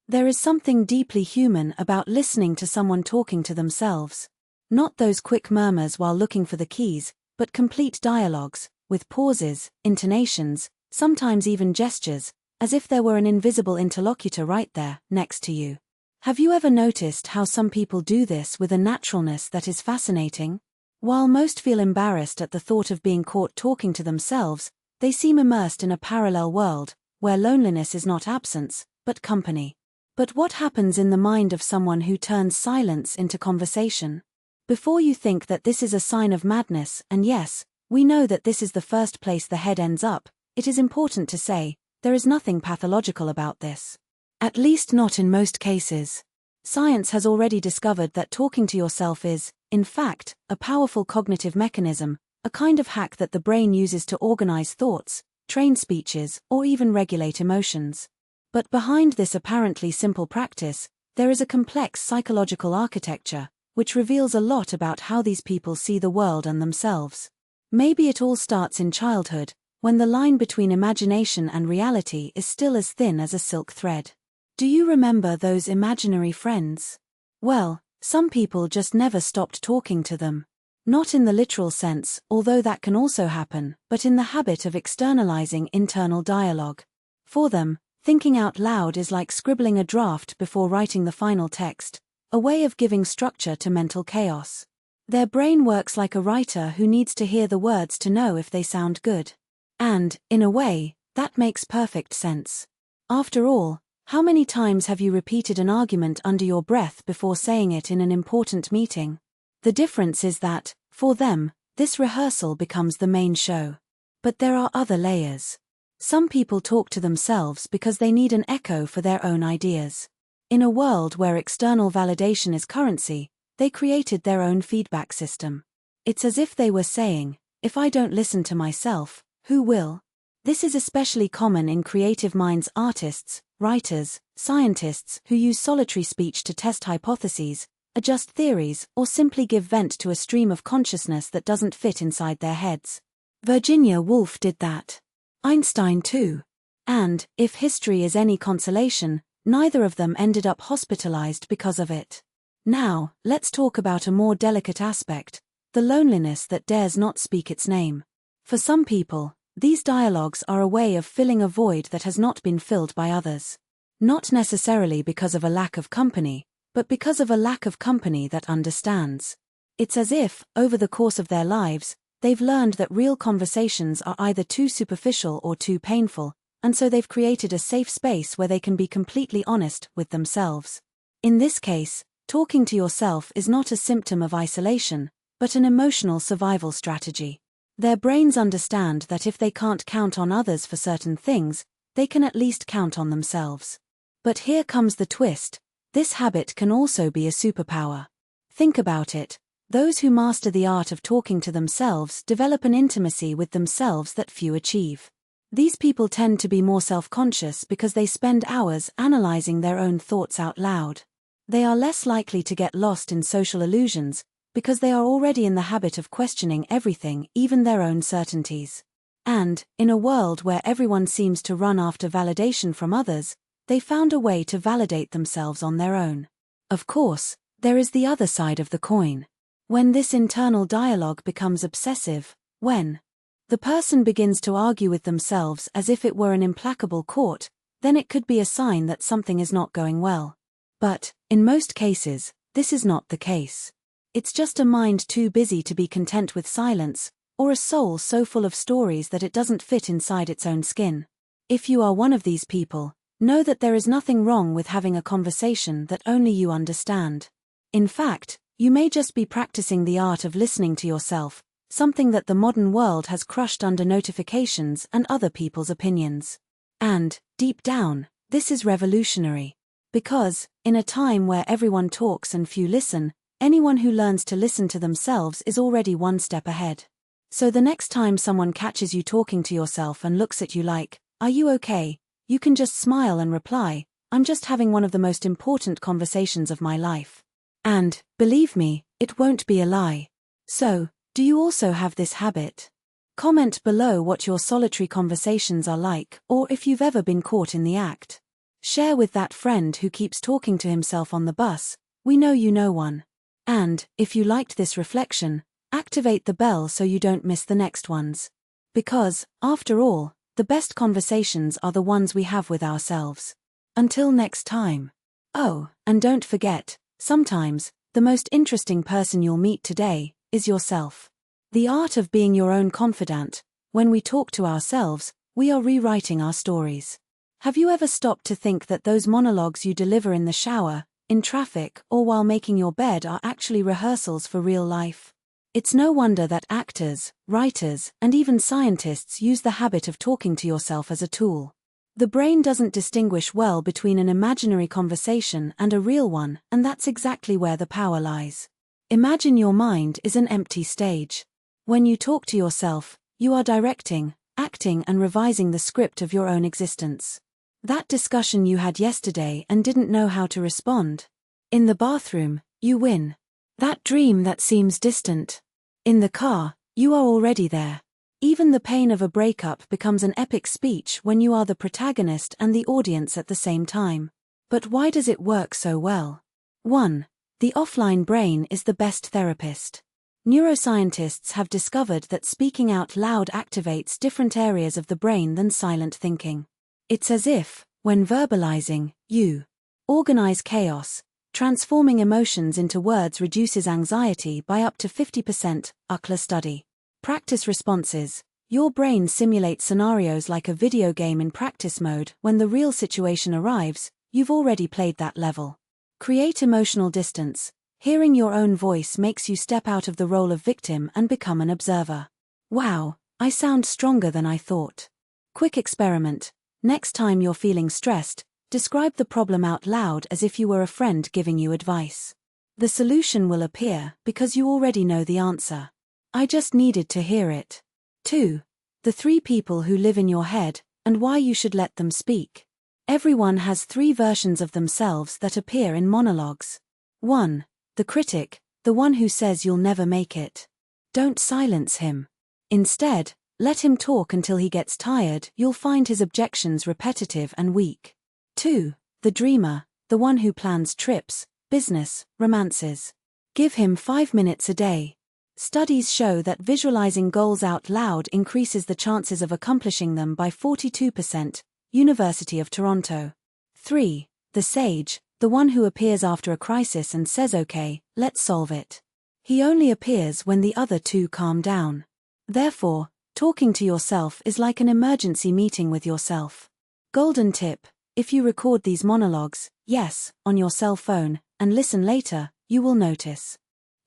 There is something deeply human about listening to someone talking to themselves. Not those quick murmurs while looking for the keys, but complete dialogues, with pauses, intonations, sometimes even gestures, as if there were an invisible interlocutor right there, next to you. Have you ever noticed how some people do this with a naturalness that is fascinating? While most feel embarrassed at the thought of being caught talking to themselves, they seem immersed in a parallel world, where loneliness is not absence, but company. But what happens in the mind of someone who turns silence into conversation? Before you think that this is a sign of madness, and yes, we know that this is the first place the head ends up, it is important to say, there is nothing pathological about this. At least not in most cases. Science has already discovered that talking to yourself is, in fact, a powerful cognitive mechanism, a kind of hack that the brain uses to organize thoughts, train speeches, or even regulate emotions. But behind this apparently simple practice, there is a complex psychological architecture, which reveals a lot about how these people see the world and themselves. Maybe it all starts in childhood, when the line between imagination and reality is still as thin as a silk thread. Do you remember those imaginary friends? Well, some people just never stopped talking to them. Not in the literal sense, although that can also happen, but in the habit of externalizing internal dialogue. For them, thinking out loud is like scribbling a draft before writing the final text, a way of giving structure to mental chaos. Their brain works like a writer who needs to hear the words to know if they sound good. And, in a way, that makes perfect sense. After all, how many times have you repeated an argument under your breath before saying it in an important meeting? The difference is that, for them, this rehearsal becomes the main show. But there are other layers. Some people talk to themselves because they need an echo for their own ideas. In a world where external validation is currency, they created their own feedback system. It's as if they were saying, if I don't listen to myself, who will? This is especially common in creative minds: artists, writers, scientists who use solitary speech to test hypotheses, adjust theories, or simply give vent to a stream of consciousness that doesn't fit inside their heads. Virginia Woolf did that. Einstein too. And, if history is any consolation, neither of them ended up hospitalized because of it. Now, let's talk about a more delicate aspect, the loneliness that dares not speak its name. For some people, these dialogues are a way of filling a void that has not been filled by others. Not necessarily because of a lack of company, but because of a lack of company that understands. It's as if, over the course of their lives, they've learned that real conversations are either too superficial or too painful, and so they've created a safe space where they can be completely honest with themselves. In this case, talking to yourself is not a symptom of isolation, but an emotional survival strategy. Their brains understand that if they can't count on others for certain things, they can at least count on themselves. But here comes the twist: this habit can also be a superpower. Think about it. Those who master the art of talking to themselves develop an intimacy with themselves that few achieve. These people tend to be more self-conscious because they spend hours analyzing their own thoughts out loud. They are less likely to get lost in social illusions, because they are already in the habit of questioning everything, even their own certainties. And, in a world where everyone seems to run after validation from others, they found a way to validate themselves on their own. Of course, there is the other side of the coin. When this internal dialogue becomes obsessive, when the person begins to argue with themselves as if it were an implacable court, then it could be a sign that something is not going well. But, in most cases, this is not the case. It's just a mind too busy to be content with silence, or a soul so full of stories that it doesn't fit inside its own skin. If you are one of these people, know that there is nothing wrong with having a conversation that only you understand. In fact, you may just be practicing the art of listening to yourself, something that the modern world has crushed under notifications and other people's opinions. And, deep down, this is revolutionary. Because, in a time where everyone talks and few listen, anyone who learns to listen to themselves is already one step ahead. So the next time someone catches you talking to yourself and looks at you like, "Are you okay?" you can just smile and reply, "I'm just having one of the most important conversations of my life." And, believe me, it won't be a lie. So, do you also have this habit? Comment below what your solitary conversations are like, or if you've ever been caught in the act. Share with that friend who keeps talking to himself on the bus, we know you know one. And, if you liked this reflection, activate the bell so you don't miss the next ones. Because, after all, the best conversations are the ones we have with ourselves. Until next time. Oh, and don't forget, sometimes, the most interesting person you'll meet today is yourself. The art of being your own confidant. When we talk to ourselves, we are rewriting our stories. Have you ever stopped to think that those monologues you deliver in the shower, in traffic, or while making your bed are actually rehearsals for real life? It's no wonder that actors, writers, and even scientists use the habit of talking to yourself as a tool. The brain doesn't distinguish well between an imaginary conversation and a real one, and that's exactly where the power lies. Imagine your mind is an empty stage. When you talk to yourself, you are directing, acting, and revising the script of your own existence. That discussion you had yesterday and didn't know how to respond. In the bathroom, you win. That dream that seems distant. In the car, you are already there. Even the pain of a breakup becomes an epic speech when you are the protagonist and the audience at the same time. But why does it work so well? 1. The offline brain is the best therapist. Neuroscientists have discovered that speaking out loud activates different areas of the brain than silent thinking. It's as if, when verbalizing, you organize chaos. Transforming emotions into words reduces anxiety by up to 50%, UCLA study. Practice responses. Your brain simulates scenarios like a video game in practice mode. When the real situation arrives, you've already played that level. Create emotional distance. Hearing your own voice makes you step out of the role of victim and become an observer. Wow, I sound stronger than I thought. Quick experiment. Next time you're feeling stressed, describe the problem out loud as if you were a friend giving you advice. The solution will appear because you already know the answer. I just needed to hear it. 2. The 3 people who live in your head, and why you should let them speak. Everyone has 3 versions of themselves that appear in monologues. 1. The critic, the one who says you'll never make it. Don't silence him. Instead, let him talk until he gets tired. You'll find his objections repetitive and weak. 2. The dreamer, the one who plans trips, business, romances. Give him 5 minutes a day. Studies show that visualizing goals out loud increases the chances of accomplishing them by 42%. University of Toronto. 3. The sage, the one who appears after a crisis and says okay, let's solve it. He only appears when the other 2 calm down. Therefore, talking to yourself is like an emergency meeting with yourself. Golden tip: if you record these monologues, yes, on your cell phone, and listen later, you will notice.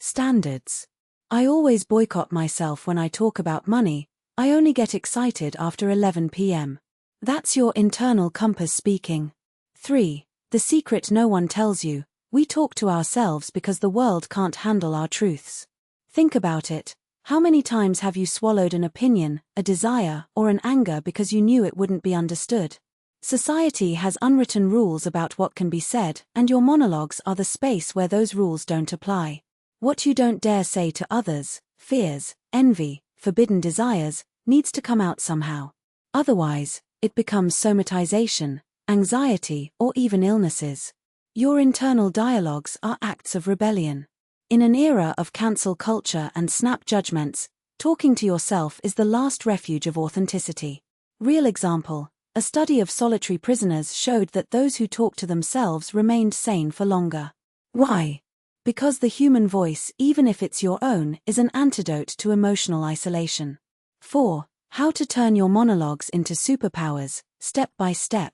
Standards. I always boycott myself when I talk about money. I only get excited after 11 p.m. That's your internal compass speaking. 3. The secret no one tells you. We talk to ourselves because the world can't handle our truths. Think about it. How many times have you swallowed an opinion, a desire, or an anger because you knew it wouldn't be understood? Society has unwritten rules about what can be said, and your monologues are the space where those rules don't apply. What you don't dare say to others, fears, envy, forbidden desires, needs to come out somehow. Otherwise, it becomes somatization, anxiety, or even illnesses. Your internal dialogues are acts of rebellion. In an era of cancel culture and snap judgments, talking to yourself is the last refuge of authenticity. Real example: a study of solitary prisoners showed that those who talked to themselves remained sane for longer. Why? Because the human voice, even if it's your own, is an antidote to emotional isolation. 4. How to turn your monologues into superpowers, step by step.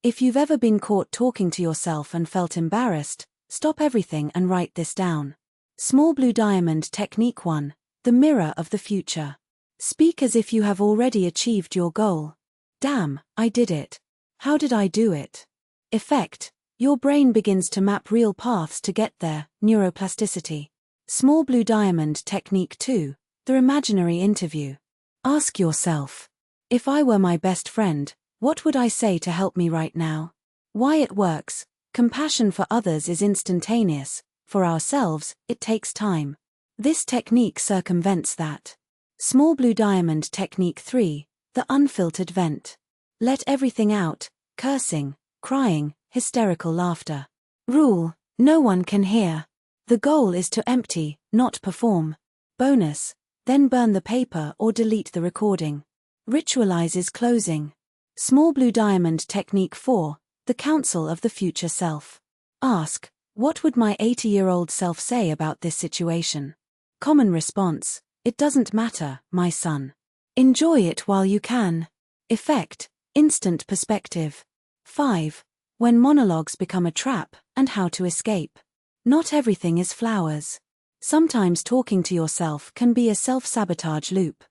If you've ever been caught talking to yourself and felt embarrassed, stop everything and write this down. Small Blue Diamond Technique 1. The mirror of the future. Speak as if you have already achieved your goal. Damn, I did it. How did I do it? Effect. Your brain begins to map real paths to get there, neuroplasticity. Small Blue Diamond Technique 2. The imaginary interview. Ask yourself, if I were my best friend, what would I say to help me right now? Why it works. Compassion for others is instantaneous. For ourselves, it takes time. This technique circumvents that. Small Blue Diamond Technique 3. The unfiltered vent. Let everything out: cursing, crying, hysterical laughter. Rule: no one can hear. The goal is to empty, not perform. Bonus: then burn the paper or delete the recording. Ritualizes closing. Small blue diamond technique 4, the counsel of the future self. Ask: what would my 80-year-old self say about this situation? Common response: it doesn't matter, my son. Enjoy it while you can. Effect: instant perspective. 5. When monologues become a trap, and how to escape. Not everything is flowers. Sometimes talking to yourself can be a self-sabotage loop.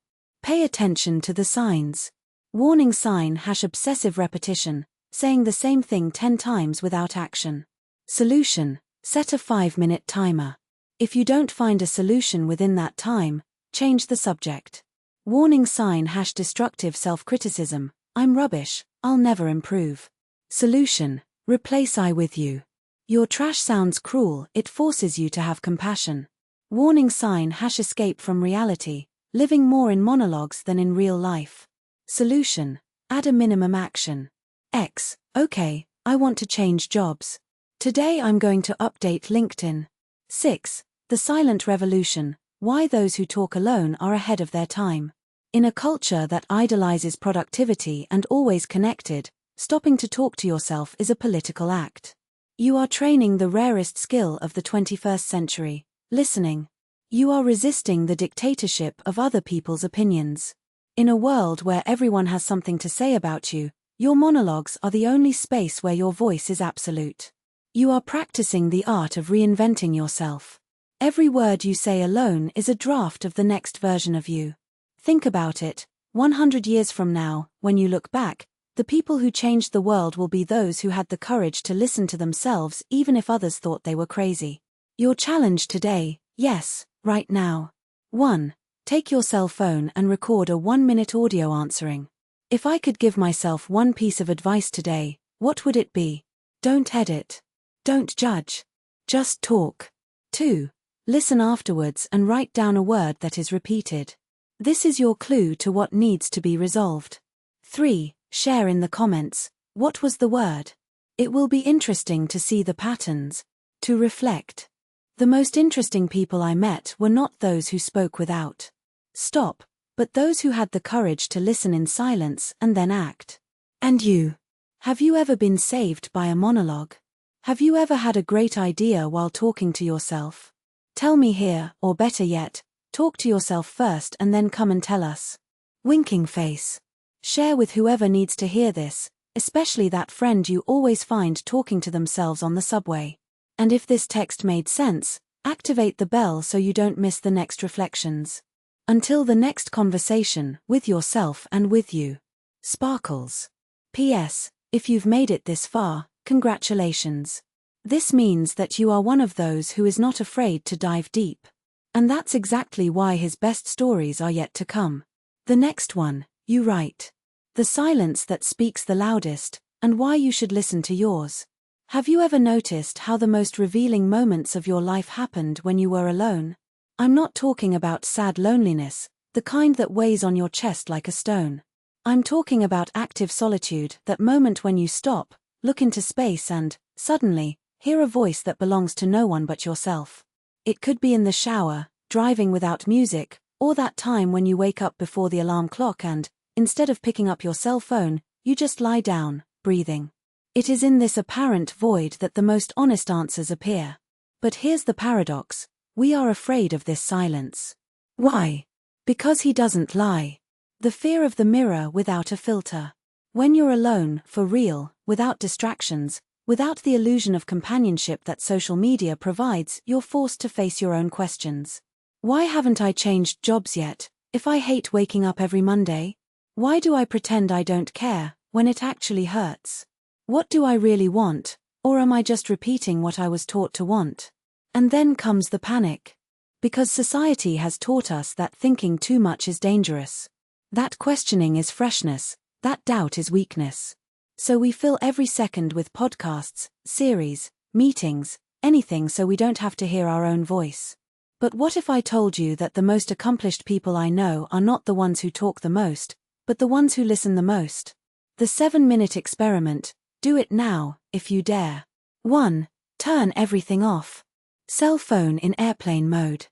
Pay attention to the signs. Warning sign: obsessive repetition, saying the same thing 10 times without action. Solution: set a 5-minute timer. If you don't find a solution within that time, change the subject. Warning sign: destructive self-criticism, I'm rubbish, I'll never improve. Solution: replace I with you. Your trash sounds cruel, it forces you to have compassion. Warning sign: escape from reality, living more in monologues than in real life. Solution: add a minimum action. X: okay, I want to change jobs. Today I'm going to update LinkedIn. 6. The silent revolution: why those who talk alone are ahead of their time. In a culture that idolizes productivity and always connected, stopping to talk to yourself is a political act. You are training the rarest skill of the 21st century, listening. You are resisting the dictatorship of other people's opinions. In a world where everyone has something to say about you, your monologues are the only space where your voice is absolute. You are practicing the art of reinventing yourself. Every word you say alone is a draft of the next version of you. Think about it: 100 years from now, when you look back, the people who changed the world will be those who had the courage to listen to themselves even if others thought they were crazy. Your challenge today: yes, right now. 1. Take your cell phone and record a 1-minute audio answering. If I could give myself one piece of advice today, what would it be? Don't edit. Don't judge. Just talk. 2. Listen afterwards and write down a word that is repeated. This is your clue to what needs to be resolved. 3. Share in the comments. What was the word? It will be interesting to see the patterns. To reflect. The most interesting people I met were not those who spoke without stop, but those who had the courage to listen in silence and then act. And you? Have you ever been saved by a monologue? Have you ever had a great idea while talking to yourself? Tell me here, or better yet, talk to yourself first and then come and tell us. Winking face. Share with whoever needs to hear this, especially that friend you always find talking to themselves on the subway. And if this text made sense, activate the bell so you don't miss the next reflections. Until the next conversation, with yourself and with you. Sparkles. P.S. If you've made it this far, congratulations. This means that you are one of those who is not afraid to dive deep. And that's exactly why his best stories are yet to come. The next one, you write. The silence that speaks the loudest, and why you should listen to yours. Have you ever noticed how the most revealing moments of your life happened when you were alone? I'm not talking about sad loneliness, the kind that weighs on your chest like a stone. I'm talking about active solitude, that moment when you stop, look into space and, suddenly, hear a voice that belongs to no one but yourself. It could be in the shower, driving without music, or that time when you wake up before the alarm clock and, instead of picking up your cell phone, you just lie down, breathing. It is in this apparent void that the most honest answers appear. But here's the paradox: we are afraid of this silence. Why? Because he doesn't lie. The fear of the mirror without a filter. When you're alone, for real, without distractions, without the illusion of companionship that social media provides, you're forced to face your own questions. Why haven't I changed jobs yet, if I hate waking up every Monday? Why do I pretend I don't care, when it actually hurts? What do I really want, or am I just repeating what I was taught to want? And then comes the panic. Because society has taught us that thinking too much is dangerous. That questioning is freshness, that doubt is weakness. So we fill every second with podcasts, series, meetings, anything so we don't have to hear our own voice. But what if I told you that the most accomplished people I know are not the ones who talk the most, but the ones who listen the most? The 7-minute experiment. Do it now, if you dare. 1. Turn everything off. Cell phone in airplane mode.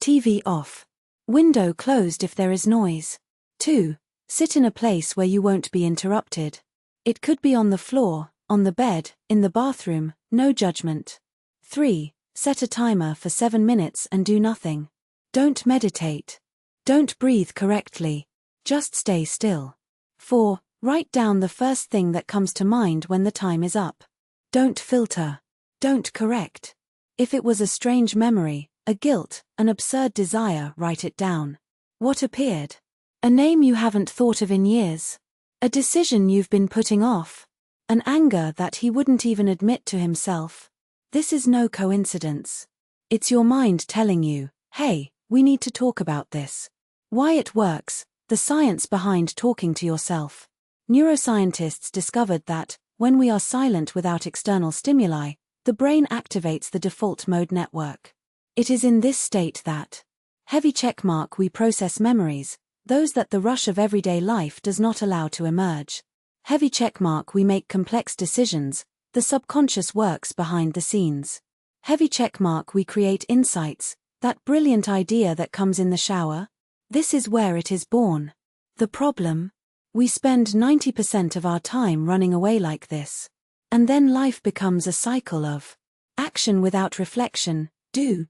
TV off. Window closed if there is noise. 2. Sit in a place where you won't be interrupted. It could be on the floor, on the bed, in the bathroom, no judgment. 3. Set a timer for 7 minutes and do nothing. Don't meditate. Don't breathe correctly. Just stay still. 4. Write down the first thing that comes to mind when the time is up. Don't filter. Don't correct. If it was a strange memory, a guilt, an absurd desire, write it down. What appeared? A name you haven't thought of in years. A decision you've been putting off. An anger that he wouldn't even admit to himself. This is no coincidence. It's your mind telling you, hey, we need to talk about this. Why it works, the science behind talking to yourself. Neuroscientists discovered that, when we are silent without external stimuli, the brain activates the default mode network. It is in this state that heavy checkmark we process memories, those that the rush of everyday life does not allow to emerge. Heavy checkmark we make complex decisions, the subconscious works behind the scenes. Heavy checkmark we create insights, that brilliant idea that comes in the shower. This is where it is born. The problem? We spend 90% of our time running away like this. And then life becomes a cycle of action without reflection, do.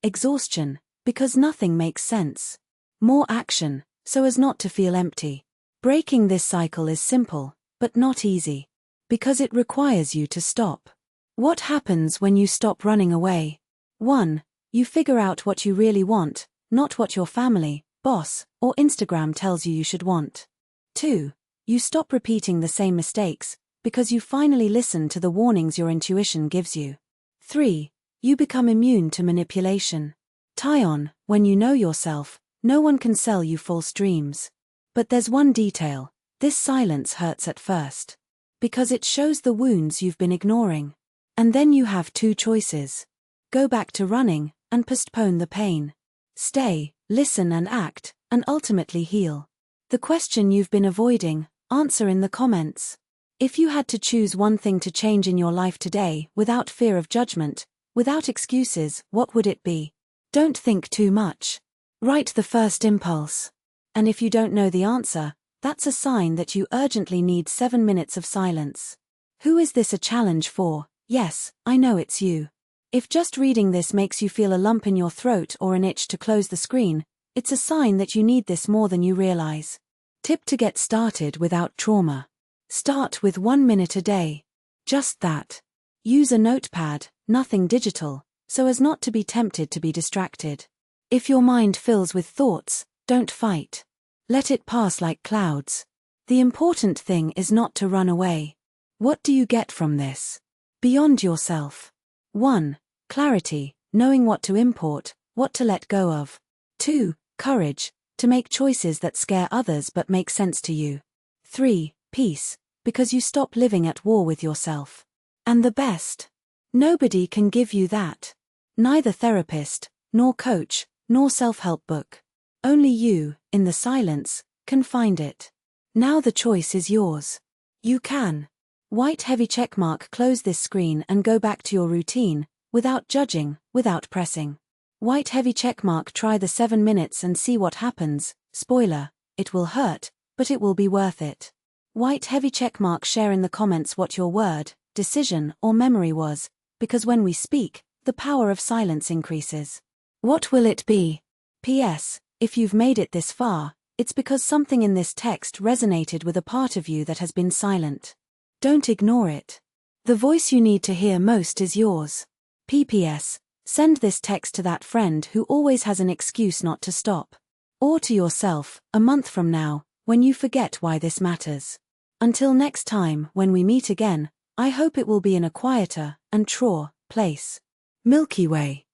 Exhaustion, because nothing makes sense. More action, so as not to feel empty. Breaking this cycle is simple, but not easy. Because it requires you to stop. What happens when you stop running away? 1. You figure out what you really want, not what your family, boss, or Instagram tells you should want. 2. You stop repeating the same mistakes, because you finally listen to the warnings your intuition gives you. 3. You become immune to manipulation. Tie on, when you know yourself, no one can sell you false dreams. But there's one detail, this silence hurts at first. Because it shows the wounds you've been ignoring. And then you have 2 choices. Go back to running, and postpone the pain. Stay, listen and act, and ultimately heal. The question you've been avoiding, answer in the comments. If you had to choose one thing to change in your life today, without fear of judgment, without excuses, what would it be? Don't think too much. Write the first impulse. And if you don't know the answer, that's a sign that you urgently need 7 minutes of silence. Who is this a challenge for? Yes, I know it's you. If just reading this makes you feel a lump in your throat or an itch to close the screen, it's a sign that you need this more than you realize. Tip to get started without trauma. Start with 1 minute a day. Just that. Use a notepad, nothing digital, so as not to be tempted to be distracted. If your mind fills with thoughts, don't fight. Let it pass like clouds. The important thing is not to run away. What do you get from this? Beyond yourself. 1. Clarity, knowing what to import, what to let go of. 2. Courage, to make choices that scare others but make sense to you. 3. Peace, because you stop living at war with yourself. And the best? Nobody can give you that. Neither therapist, nor coach, nor self-help book. Only you, in the silence, can find it. Now the choice is yours. You can. White heavy checkmark, close this screen and go back to your routine, without judging, without pressing. White heavy checkmark, try the 7 minutes and see what happens. Spoiler, it will hurt, but it will be worth it. White heavy checkmark, share in the comments what your word, decision or memory was, because when we speak, the power of silence increases. What will it be? P.S. If you've made it this far, it's because something in this text resonated with a part of you that has been silent. Don't ignore it. The voice you need to hear most is yours. P.P.S. Send this text to that friend who always has an excuse not to stop. Or to yourself, a month from now, when you forget why this matters. Until next time, when we meet again, I hope it will be in a quieter and truer place. Milky Way.